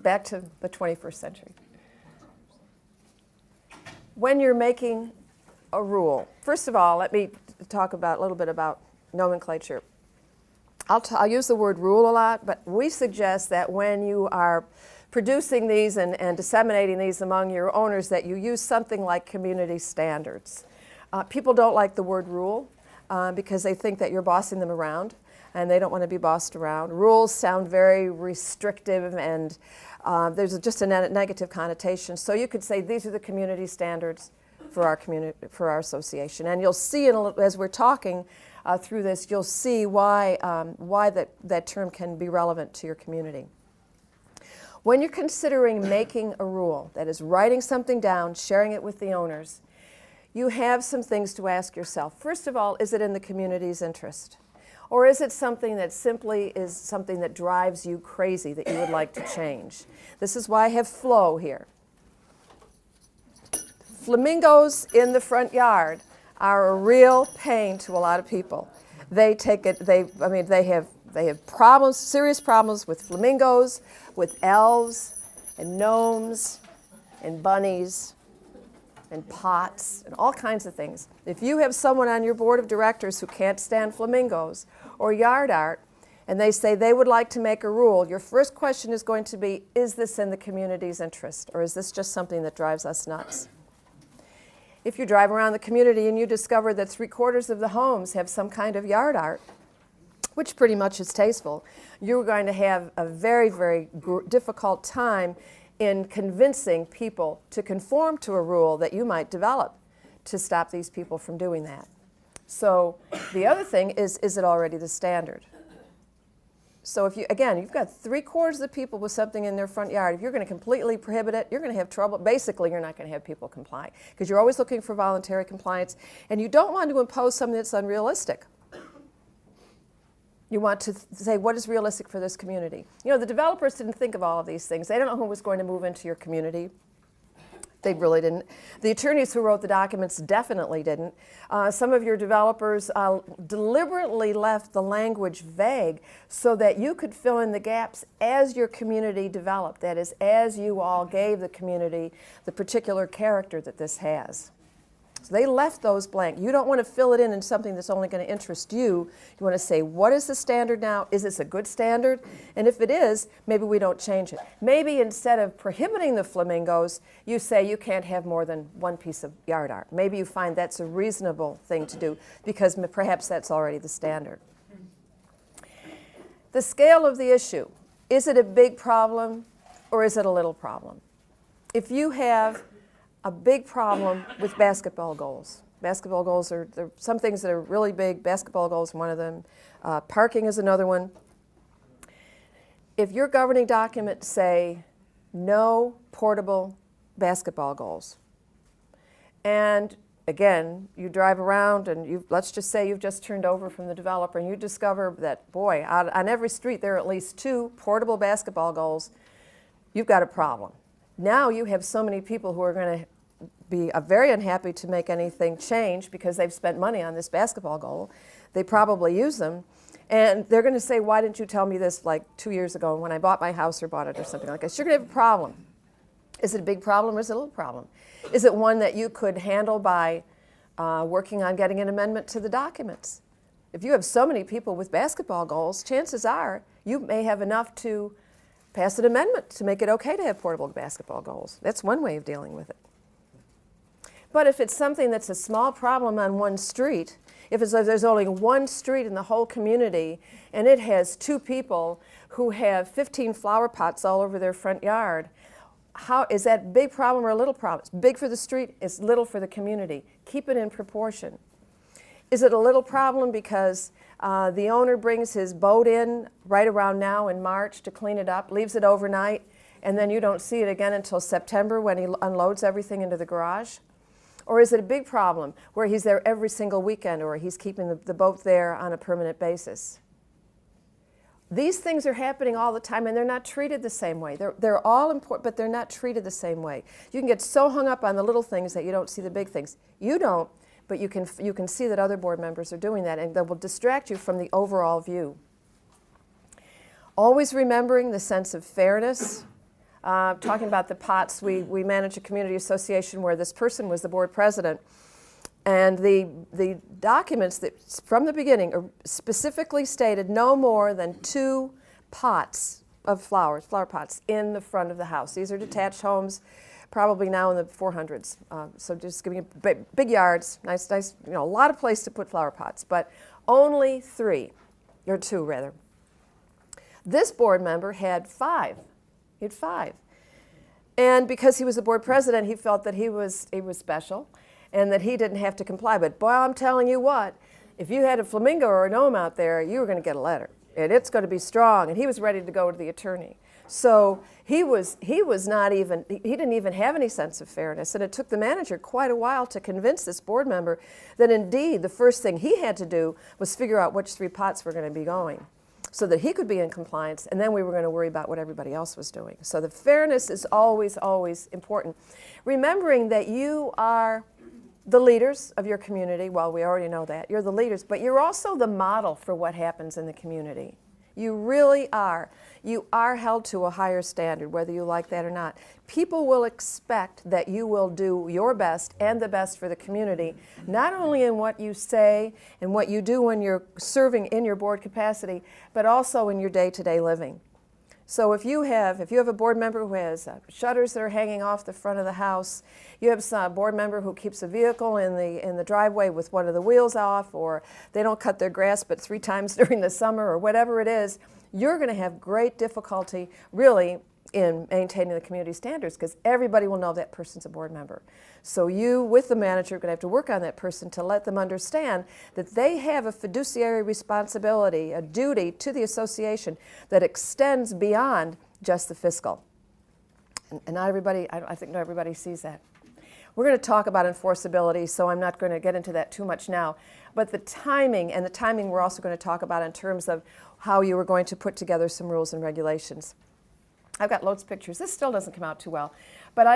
back to the 21st century. When you're making a rule, first of all, let me talk about a little bit about nomenclature. I'll use the word rule a lot, but we suggest that when you are producing these and disseminating these among your owners, that you use something like community standards. People don't like the word rule because they think that you're bossing them around, and they don't want to be bossed around. Rules sound very restrictive, and there's just a negative connotation. So you could say these are the community standards for our community, for our association. And you'll see as we're talking through this, you'll see why that term can be relevant to your community. When you're considering making a rule, that is writing something down, sharing it with the owners, you have some things to ask yourself. First of all, is it in the community's interest? Or is it something that simply is something that drives you crazy that you would like to change? This is why I have flow here. Flamingos in the front yard are a real pain to a lot of people. They have problems, serious problems with flamingos, with elves and gnomes and bunnies and pots and all kinds of things. If you have someone on your board of directors who can't stand flamingos or yard art, and they say they would like to make a rule, your first question is going to be, is this in the community's interest, or is this just something that drives us nuts? If you drive around the community and you discover that 3/4 of the homes have some kind of yard art, which pretty much is tasteful, you're going to have a very, very difficult time in convincing people to conform to a rule that you might develop to stop these people from doing that. So the other thing is it already the standard? So if you've got 3/4 of the people with something in their front yard, if you're going to completely prohibit it, you're going to have trouble. Basically, you're not going to have people comply because you're always looking for voluntary compliance, and you don't want to impose something that's unrealistic. You want to say, what is realistic for this community? You know, the developers didn't think of all of these things. They don't know who was going to move into your community. They really didn't. The attorneys who wrote the documents definitely didn't. Some of your developers deliberately left the language vague so that you could fill in the gaps as your community developed. That is, as you all gave the community the particular character that this has. So they left those blank. You don't want to fill it in something that's only going to interest you. You want to say, what is the standard now? Is this a good standard? And if it is, maybe we don't change it. Maybe instead of prohibiting the flamingos, you say you can't have more than one piece of yard art. Maybe you find that's a reasonable thing to do because perhaps that's already the standard. The scale of the issue. Is it a big problem or is it a little problem? If you have a big problem with basketball goals. Basketball goals are some things that are really big. Basketball goals is one of them. Parking is another one. If your governing documents say no portable basketball goals, and again, you drive around and let's just say you've just turned over from the developer and you discover that, boy, on every street there are at least 2 portable basketball goals, you've got a problem. Now you have so many people who are going to be very unhappy to make anything change because they've spent money on this basketball goal. They probably use them. And they're going to say, why didn't you tell me this like 2 years ago when I bought my house or bought it or something like that? You're going to have a problem. Is it a big problem or is it a little problem? Is it one that you could handle by working on getting an amendment to the documents? If you have so many people with basketball goals, chances are you may have enough to pass an amendment to make it okay to have portable basketball goals. That's one way of dealing with it. But if it's something that's a small problem on one street, if there's only one street in the whole community and it has 2 people who have 15 flower pots all over their front yard, how is that a big problem or a little problem? It's big for the street, it's little for the community. Keep it in proportion. Is it a little problem because the owner brings his boat in right around now in March to clean it up, leaves it overnight, and then you don't see it again until September when he unloads everything into the garage? Or is it a big problem where he's there every single weekend or he's keeping the boat there on a permanent basis? These things are happening all the time and they're not treated the same way. They're all important, but they're not treated the same way. You can get so hung up on the little things that you don't see the big things. You don't, but you can see that other board members are doing that and that will distract you from the overall view. Always remembering the sense of fairness, talking about the pots, we manage a community association where this person was the board president. And the documents that from the beginning specifically stated no more than 2 pots of flowers, flower pots, in the front of the house. These are detached homes, probably now in the 400s. So just giving you big yards, nice, a lot of place to put flower pots, but only 3, or 2 rather. This board member had 5. He had 5. And because he was the board president, he felt that he was special and that he didn't have to comply. But boy, I'm telling you what, if you had a flamingo or a gnome out there, you were going to get a letter. And it's going to be strong. And he was ready to go to the attorney. So he didn't even have any sense of fairness. And it took the manager quite a while to convince this board member that indeed the first thing he had to do was figure out which 3 pots were going to be going, so that he could be in compliance, and then we were going to worry about what everybody else was doing. So the fairness is always, always important. Remembering that you are the leaders of your community. Well, we already know that. You're the leaders, but you're also the model for what happens in the community. You really are. You are held to a higher standard, whether you like that or not. People will expect that you will do your best and the best for the community, not only in what you say and what you do when you're serving in your board capacity, but also in your day-to-day living. So if you have a board member who has shutters that are hanging off the front of the house, you have a board member who keeps a vehicle in the driveway with one of the wheels off, or they don't cut their grass but 3 times during the summer, or whatever it is, you're going to have great difficulty really in maintaining the community standards, because everybody will know that person's a board member. So you, with the manager, are going to have to work on that person to let them understand that they have a fiduciary responsibility, a duty to the association that extends beyond just the fiscal. And not everybody, I think not everybody sees that. We're going to talk about enforceability, so I'm not going to get into that too much now. But the timing we're also going to talk about in terms of how you are going to put together some rules and regulations. I've got loads of pictures. This still doesn't come out too well, but